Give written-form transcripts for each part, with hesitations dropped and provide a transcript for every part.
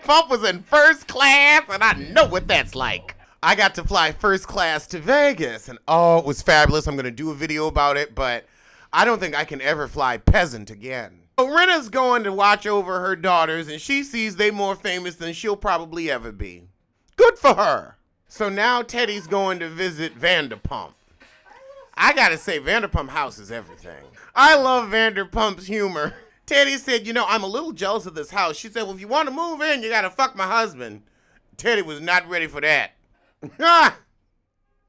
Vanderpump was in first class, and I know what that's like. I got to fly first class to Vegas, and oh, it was fabulous. I'm going to do a video about it, but I don't think I can ever fly peasant again. So Rinna's going to watch over her daughters, and she sees they more famous than she'll probably ever be. Good for her. So now Teddy's going to visit Vanderpump. I gotta say, Vanderpump House is everything. I love Vanderpump's humor. Teddy said, I'm a little jealous of this house. She said, well, if you want to move in, you gotta fuck my husband. Teddy was not ready for that.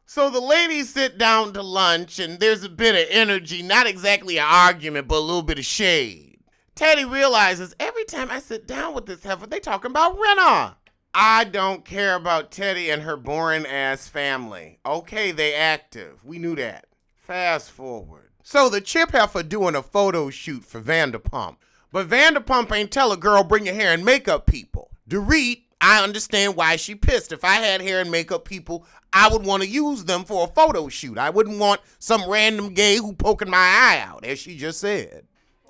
So the ladies sit down to lunch, and there's a bit of energy, not exactly an argument, but a little bit of shade. Teddy realizes every time I sit down with this heifer, they talking about Rinna. I don't care about Teddy and her boring ass family. Okay, they active. We knew that. Fast forward. So the chip heifer doing a photo shoot for Vanderpump. But Vanderpump ain't tell a girl bring your hair and makeup people. Dorit, I understand why she pissed. If I had hair and makeup people, I would want to use them for a photo shoot. I wouldn't want some random gay who poking my eye out, as she just said.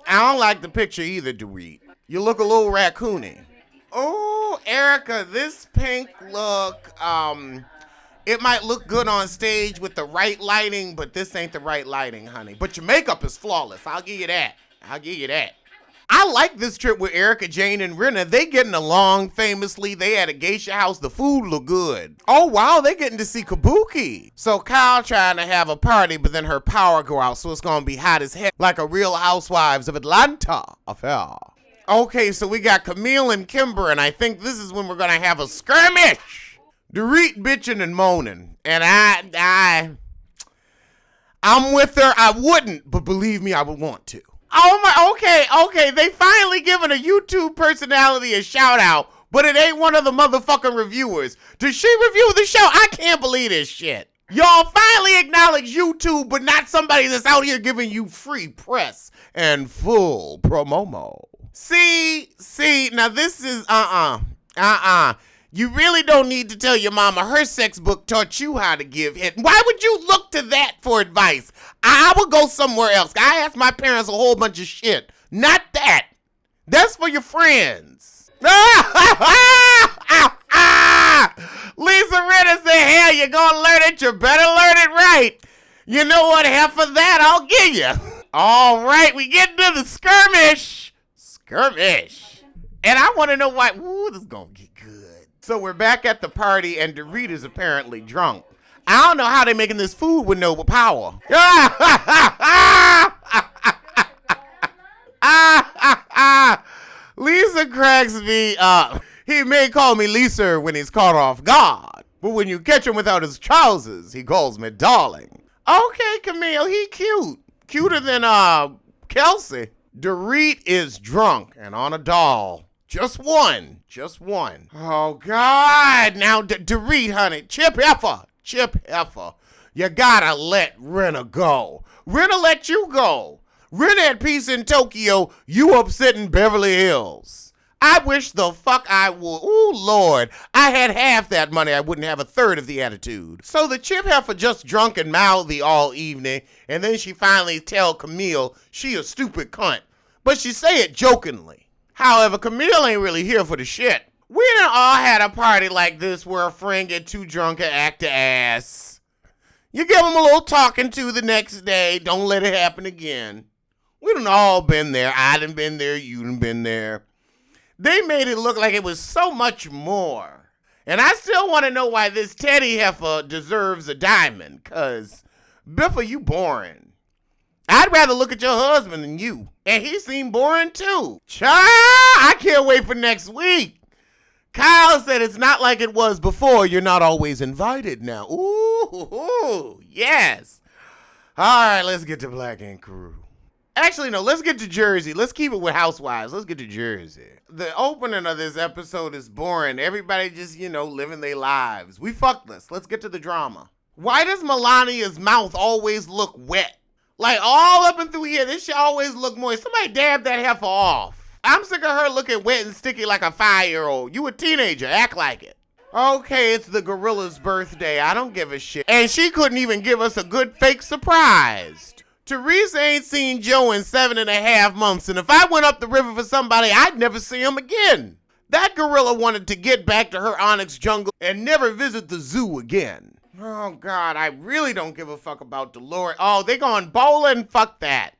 I don't like the picture either, Dorit. You look a little raccoony. Oh, Erica, this pink look, it might look good on stage with the right lighting, but this ain't the right lighting, honey. But your makeup is flawless. I'll give you that. I like this trip with Erica, Jane, and Rinna. They getting along famously. They at a geisha house. The food look good. Oh, wow, they getting to see Kabuki. So Kyle trying to have a party, but then her power go out, so it's going to be hot as heck, like a Real Housewives of Atlanta affair. Okay, so we got Camille and Kimber, and I think this is when we're going to have a skirmish. Dorit bitching and moaning, and I'm with her. I wouldn't, but believe me, I would want to. Oh my, okay, they finally giving a YouTube personality a shout out, but it ain't one of the motherfucking reviewers. Does she review the show? I can't believe this shit. Y'all finally acknowledge YouTube, but not somebody that's out here giving you free press and full promo. See, now this is, You really don't need to tell your mama her sex book taught you how to give head. Why would you look to that for advice? I would go somewhere else. I asked my parents a whole bunch of shit. Not that. That's for your friends. Lisa Ritter said, hell, you're gonna learn it. You better learn it right. You know what? Half of that I'll give you. All right, we get into the skirmish. And I want to know why. Ooh, this is gonna get good. So we're back at the party, and Dorit is apparently drunk. I don't know how they're making this food with no power. Lisa cracks me up. He may call me Lisa when he's caught off guard, but when you catch him without his trousers, he calls me darling. Okay, Camille, he cute. Cuter than Kelsey. Dorit is drunk and on a doll. Just one. Oh, God. Now, Dorit, honey. Chip heifer. You gotta let Rinna go. Rinna let you go. Rinna at peace in Tokyo. You upset in Beverly Hills. I wish the fuck I would. Ooh, Lord. I had half that money. I wouldn't have a third of the attitude. So the chip heifer just drunk and mouthy all evening, and then she finally tell Camille she a stupid cunt. But she say it jokingly. However, Camille ain't really here for the shit. We done all had a party like this where a friend get too drunk and act a ass. You give them a little talking to the next day. Don't let it happen again. We done all been there. I done been there. You done been there. They made it look like it was so much more. And I still want to know why this Teddy heifer deserves a diamond. Cause, Biffa, you boring. I'd rather look at your husband than you. And he seemed boring too. Child, I can't wait for next week. Kyle said it's not like it was before. You're not always invited now. Ooh, yes. All right, let's get to Black Ink Crew. Actually, no, let's get to Jersey. Let's keep it with Housewives. Let's get to Jersey. The opening of this episode is boring. Everybody just, living their lives. We fucked this. Let's get to the drama. Why does Melania's mouth always look wet? Like, all up and through here, this shit always look moist. Somebody dab that heifer off. I'm sick of her looking wet and sticky like a 5-year-old. You a teenager. Act like it. Okay, it's the gorilla's birthday. I don't give a shit. And she couldn't even give us a good fake surprise. Teresa ain't seen Joe in 7.5 months, and if I went up the river for somebody, I'd never see him again. That gorilla wanted to get back to her onyx jungle and never visit the zoo again. Oh, God, I really don't give a fuck about Dolores. Oh, they going bowling? Fuck that.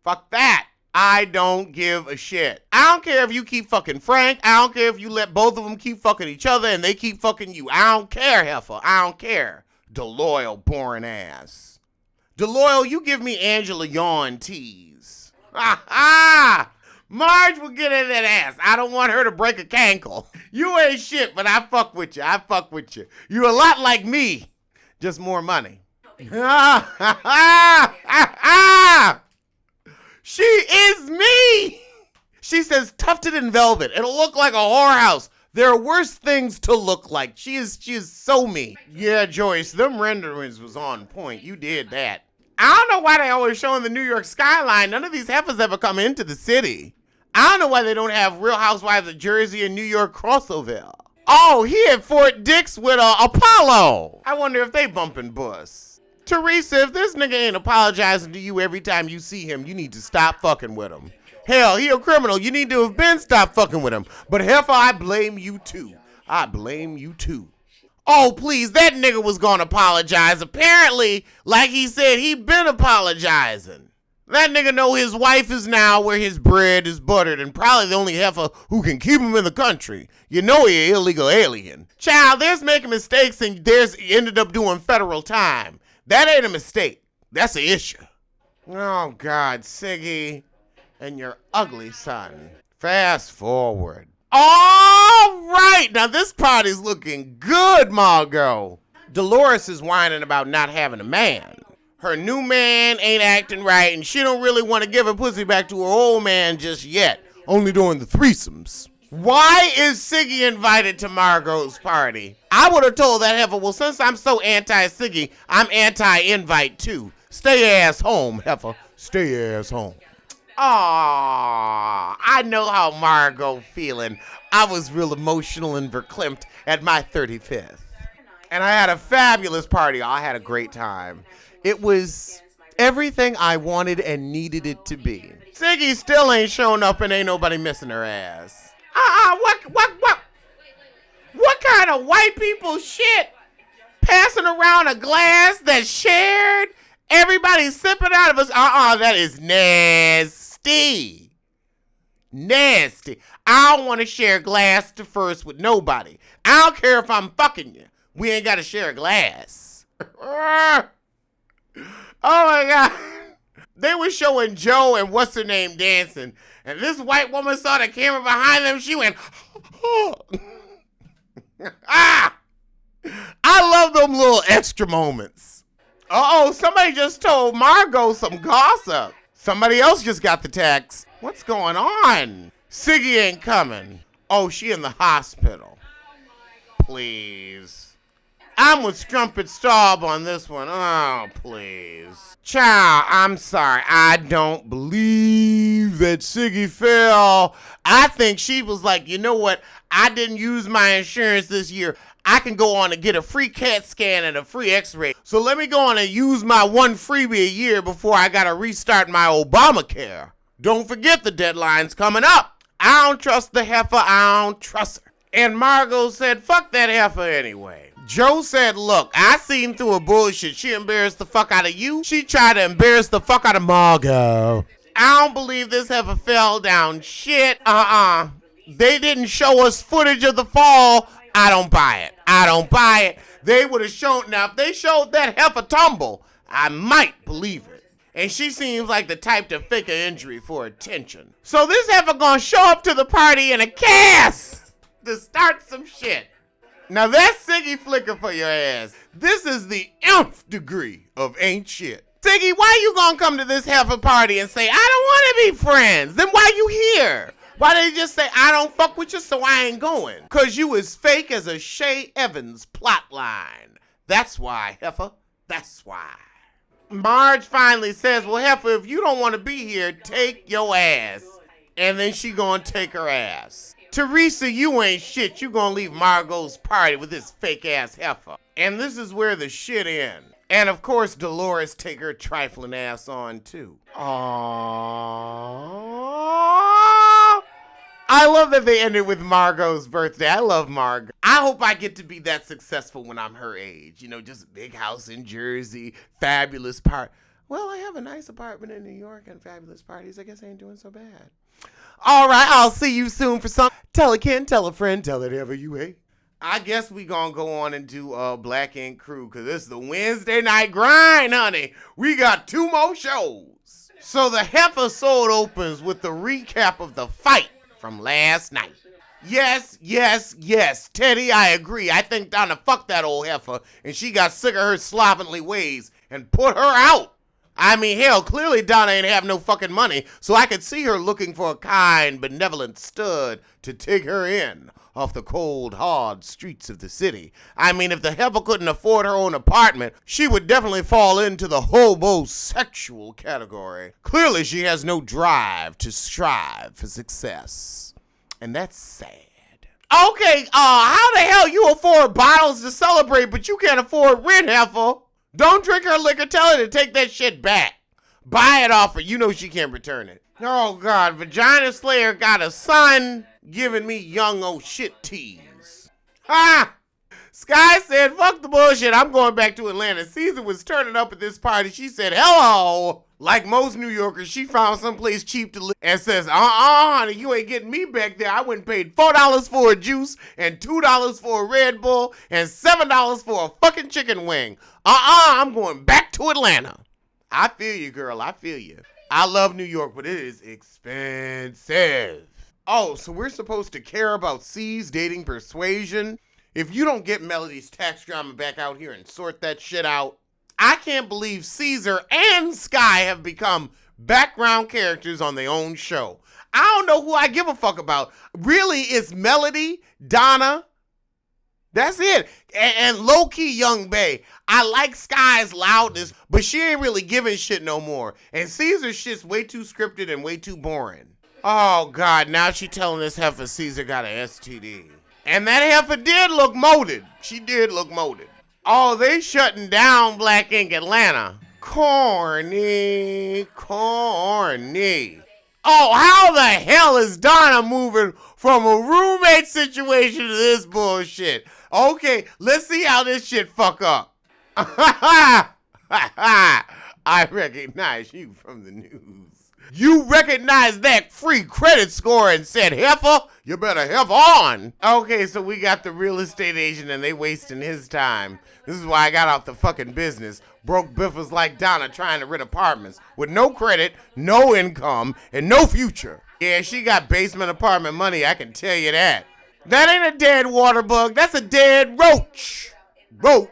Fuck that. I don't give a shit. I don't care if you keep fucking Frank. I don't care if you let both of them keep fucking each other and they keep fucking you. I don't care, heifer. I don't care. Deloyal, boring ass. Deloyal, you give me Angela yawn tease. Ha ha! Marge will get in that ass. I don't want her to break a cankle. You ain't shit, but I fuck with you. I fuck with you. You a lot like me. Just more money. Ha ha ha ha! She is me! She says tufted in velvet. It'll look like a whorehouse. There are worse things to look like. She is so me. Yeah, Joyce, them renderings was on point. You did that. I don't know why they always showing the New York skyline. None of these heifers ever come into the city. I don't know why they don't have Real Housewives of Jersey and New York crossover. Oh, he at Fort Dix with Apollo. I wonder if they bumping bus. Teresa, if this nigga ain't apologizing to you every time you see him, you need to stop fucking with him. Hell, he a criminal. You need to have been stopped fucking with him. But heifer, I blame you too. I blame you too. Oh, please, that nigga was gonna apologize. Apparently, like he said, he been apologizing. That nigga know his wife is now where his bread is buttered and probably the only heifer who can keep him in the country. You know he an illegal alien. Child, there's making mistakes and there's ended up doing federal time. That ain't a mistake. That's an issue. Oh, God, Siggy and your ugly son. Fast forward. All right. Now, this party's looking good, Margot. Dolores is whining about not having a man. Her new man ain't acting right, and she don't really want to give her pussy back to her old man just yet. Only during the threesomes. Why is Siggy invited to Margot's party? I would have told that heifer, well, since I'm so anti-Siggy, I'm anti-invite too. Stay ass home, heifer. Stay ass home. Aww, I know how Margot feeling. I was real emotional and verklempt at my 35th. And I had a fabulous party. I had a great time. It was everything I wanted and needed it to be. Siggy still ain't showing up and ain't nobody missing her ass. What kind of white people shit? Passing around a glass that's shared? Everybody sipping out of us? That is nasty. Nasty. I don't want to share glass to first with nobody. I don't care if I'm fucking you. We ain't got to share a glass. Oh my God. They were showing Joe and what's her name dancing. And this white woman saw the camera behind them. She went, I love them little extra moments. Uh-oh, somebody just told Margot some gossip. Somebody else just got the text. What's going on? Siggy ain't coming. Oh, she in the hospital. Please. I'm with Strumpet Staub on this one. Oh, please. Child, I'm sorry. I don't believe that Siggy fell. I think she was like, you know what? I didn't use my insurance this year. I can go on and get a free CAT scan and a free x-ray. So let me go on and use my one freebie a year before I got to restart my Obamacare. Don't forget the deadline's coming up. I don't trust the heifer. I don't trust her. And Margot said, fuck that heifer anyway. Joe said, look, I seen through her bullshit. She embarrassed the fuck out of you. She tried to embarrass the fuck out of Margot. I don't believe this heifer fell down shit. They didn't show us footage of the fall. I don't buy it. I don't buy it. They would have shown, now if they showed that heifer tumble, I might believe it. And she seems like the type to fake an injury for attention. So this heifer gonna show up to the party in a cast to start some shit. Now that's Siggy flicker for your ass. This is the nth degree of ain't shit. Siggy, why you gonna come to this heifer party and say, I don't wanna be friends? Then why you here? Why did you just say, I don't fuck with you, so I ain't going? Cause you as fake as a Shay Evans plot line. That's why, heifer. That's why. Marge finally says, well, heifer, if you don't wanna be here, take your ass. And then she gonna take her ass. Teresa, you ain't shit. You gonna leave Margot's party with this fake-ass heifer. And this is where the shit ends. And of course, Dolores take her trifling ass on too. Aww. I love that they ended with Margot's birthday. I love Margot. I hope I get to be that successful when I'm her age. You know, just a big house in Jersey, fabulous part. Well, I have a nice apartment in New York and fabulous parties. I guess I ain't doing so bad. All right, I'll see you soon for some. Tell a kin, tell a friend, tell it ever you hate. I guess we gonna go on and do Black Ink Crew, because this is the Wednesday night grind, honey. We got 2 more shows. So the Heifer opens with the recap of the fight from last night. Yes, Teddy, I agree. I think Donna fucked that old heifer, and she got sick of her slovenly ways and put her out. I mean, hell, clearly Donna ain't have no fucking money, so I could see her looking for a kind, benevolent stud to take her in off the cold, hard streets of the city. I mean, if the heifer couldn't afford her own apartment, she would definitely fall into the hobosexual category. Clearly, she has no drive to strive for success. And that's sad. Okay, how the hell you afford bottles to celebrate, but you can't afford rent, heifer? Don't drink her liquor, tell her to take that shit back. Buy it off her, you know she can't return it. Oh God, Vagina Slayer got a son giving me young old shit tease. Ha! Sky said, fuck the bullshit, I'm going back to Atlanta. Caesar was turning up at this party. She said, hello. Like most New Yorkers, she found someplace cheap to live and says, honey, you ain't getting me back there. I went and paid $4 for a juice and $2 for a Red Bull and $7 for a fucking chicken wing. I'm going back to Atlanta. I feel you, girl. I feel you. I love New York, but it is expensive. Oh, so we're supposed to care about C's dating Persuasion? If you don't get Melody's tax drama back out here and sort that shit out, I can't believe Caesar and Sky have become background characters on their own show. I don't know who I give a fuck about. Really, it's Melody, Donna. That's it. And low-key Young Bae. I like Sky's loudness, but she ain't really giving shit no more. And Caesar's shit's way too scripted and way too boring. Oh, God, now she telling this heifer Caesar got an STD. And that heifer did look molded. She did look molded. Oh, they shutting down Black Ink Atlanta. Corny. Oh, how the hell is Donna moving from a roommate situation to this bullshit? Okay, let's see how this shit fuck up. I recognize you from the news. You recognized that free credit score and said, heifer, you better heifer on. Okay, so we got the real estate agent and they wasting his time. This is why I got out the fucking business. Broke biffers like Donna trying to rent apartments with no credit, no income, and no future. Yeah, she got basement apartment money, I can tell you that. That ain't a dead water bug, that's a dead roach. Roach.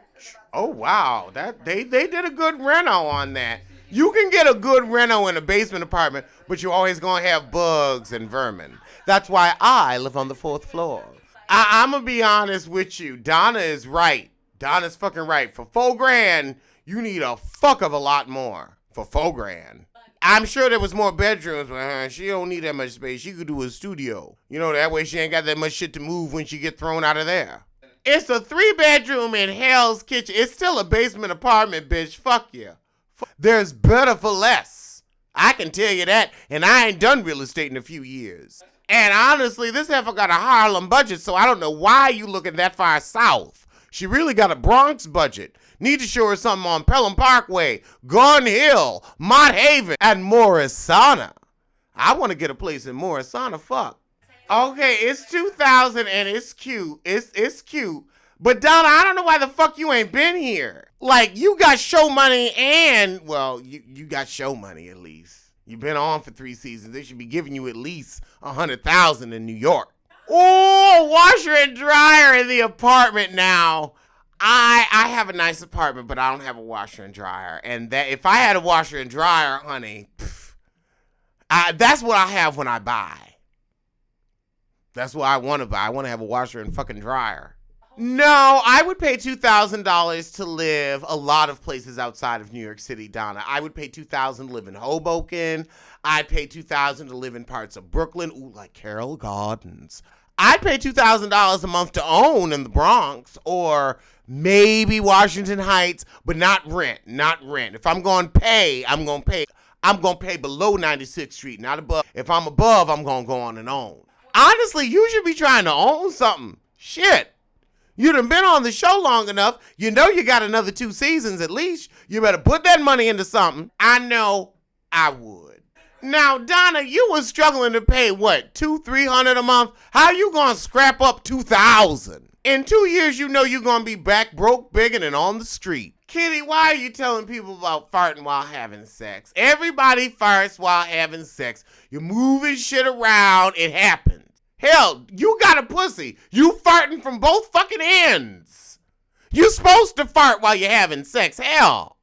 Oh, wow, they did a good reno on that. You can get a good reno in a basement apartment, but you're always going to have bugs and vermin. That's why I live on the 4th floor. I'm going to be honest with you. Donna is right. Donna's fucking right. For $4,000, you need a fuck of a lot more for $4,000. I'm sure there was more bedrooms, but she don't need that much space. She could do a studio. You know, that way she ain't got that much shit to move when she get thrown out of there. It's a 3-bedroom in Hell's Kitchen. It's still a basement apartment, bitch. Fuck you. There's better for less. I can tell you that, and I ain't done real estate in a few years. And honestly, this heifer got a Harlem budget, so I don't know why you looking that far south. She really got a Bronx budget. Need to show her something on Pelham Parkway, Gun Hill, Mott Haven, and Morrisana. I want to get a place in Morrisana, fuck. Okay, it's 2000 and it's cute. It's cute. But Donna, I don't know why the fuck you ain't been here. Like, you got show money and, well, you got show money at least. You've been on for 3 seasons. They should be giving you at least $100,000 in New York. Oh, washer and dryer in the apartment now. I have a nice apartment, but I don't have a washer and dryer. And that if I had a washer and dryer, honey, that's what I have when I buy. That's what I want to buy. I want to have a washer and fucking dryer. No, I would pay $2,000 to live a lot of places outside of New York City, Donna. I would pay $2,000 to live in Hoboken. I'd pay $2,000 to live in parts of Brooklyn. Ooh, like Carroll Gardens. I'd pay $2,000 a month to own in the Bronx or maybe Washington Heights, but not rent. If I'm going to pay, I'm going to pay below 96th Street, not above. If I'm above, I'm going to go on and own. Honestly, you should be trying to own something. Shit. You done been on the show long enough. You know you got another 2 seasons at least. You better put that money into something. I know I would. Now, Donna, you was struggling to pay what, $200-300 a month? How you gonna scrap up $2,000? In 2 years, you know you're gonna be back broke, begging, and on the street. Kitty, why are you telling people about farting while having sex? Everybody farts while having sex. You're moving shit around. It happens. Hell, you got a pussy. You farting from both fucking ends. You supposed to fart while you're having sex. Hell.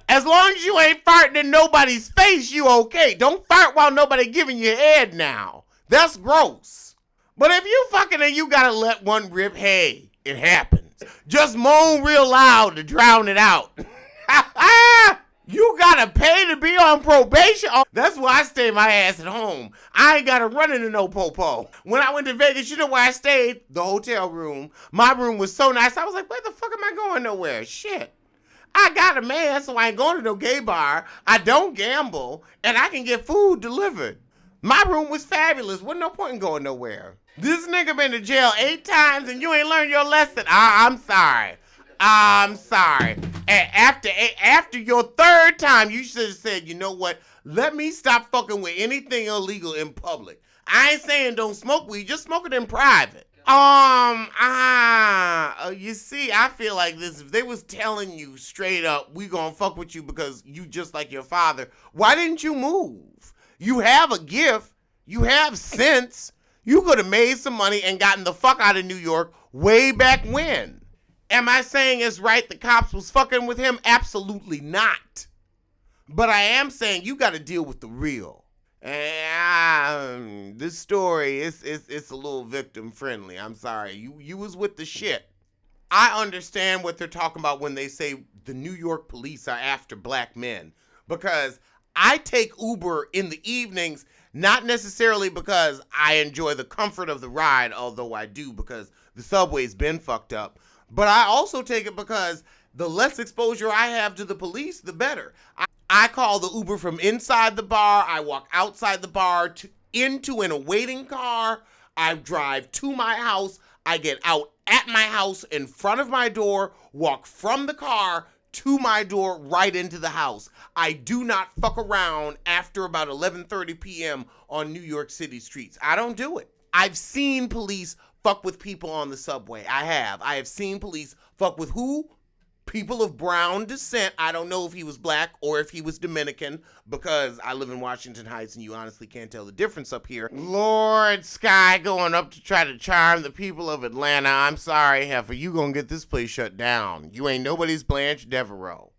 As long as you ain't farting in nobody's face, you okay. Don't fart while nobody giving you head now. That's gross. But if you fucking and you gotta let one rip, hey, it happens. Just moan real loud to drown it out. You gotta pay to be on probation. That's why I stay my ass at home. I ain't gotta run into no popo. When I went to Vegas, you know where I stayed? The hotel room. My room was so nice. I was like, where the fuck am I going nowhere? Shit. I got a man, so I ain't going to no gay bar. I don't gamble, and I can get food delivered. My room was fabulous. Wasn't no point in going nowhere. This nigga been to jail 8 times, and you ain't learned your lesson. I'm sorry. I'm sorry. And after your 3rd time, you should have said, you know what? Let me stop fucking with anything illegal in public. I ain't saying don't smoke weed, just smoke it in private. You see, I feel like this, if they was telling you straight up, we gonna fuck with you because you just like your father, why didn't you move? You have a gift. You have sense. You could have made some money and gotten the fuck out of New York way back when. Am I saying it's right the cops was fucking with him? Absolutely not. But I am saying you got to deal with the real. And this story, it's a little victim friendly. I'm sorry. You was with the shit. I understand what they're talking about when they say the New York police are after black men. Because I take Uber in the evenings, not necessarily because I enjoy the comfort of the ride, although I do because the subway's been fucked up. But I also take it because the less exposure I have to the police, the better. I call the Uber from inside the bar. I walk outside the bar into an awaiting car. I drive to my house. I get out at my house in front of my door, walk from the car to my door right into the house. I do not fuck around after about 11:30 p.m. on New York City streets. I don't do it. I've seen police fuck with people on the subway. I have seen police fuck with who? People of brown descent. I don't know if he was black or if he was Dominican because I live in Washington Heights and you honestly can't tell the difference up here. Lord Sky going up to try to charm the people of Atlanta. I'm sorry, heifer, you gonna get this place shut down. You ain't nobody's Blanche Devereaux.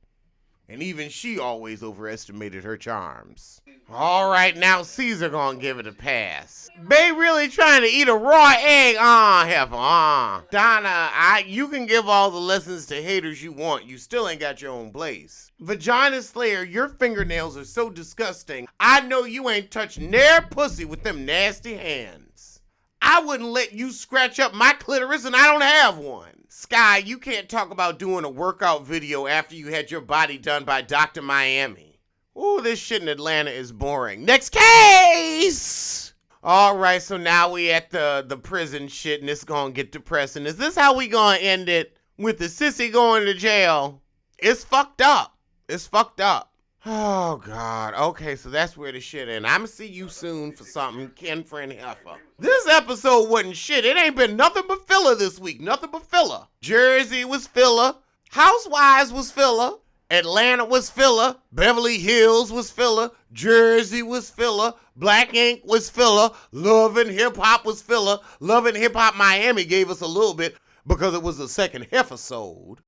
And even she always overestimated her charms. All right, now Caesar gonna give it a pass. They really trying to eat a raw egg? Heifer, Donna, you can give all the lessons to haters you want. You still ain't got your own place. Vagina Slayer, your fingernails are so disgusting. I know you ain't touched near pussy with them nasty hands. I wouldn't let you scratch up my clitoris and I don't have one. Sky, you can't talk about doing a workout video after you had your body done by Dr. Miami. Ooh, this shit in Atlanta is boring. Next case! All right, so now we at the prison shit and it's gonna get depressing. Is this how we gonna end it? With the sissy going to jail? It's fucked up. It's fucked up. Oh, God. Okay, so that's where the shit in. I'ma see you soon for something, Ken Friend Heifer. This episode wasn't shit. It ain't been nothing but filler this week. Nothing but filler. Jersey was filler. Housewives was filler. Atlanta was filler. Beverly Hills was filler. Jersey was filler. Black Ink was filler. Love and Hip Hop was filler. Love and Hip Hop Miami gave us a little bit because it was the second episode.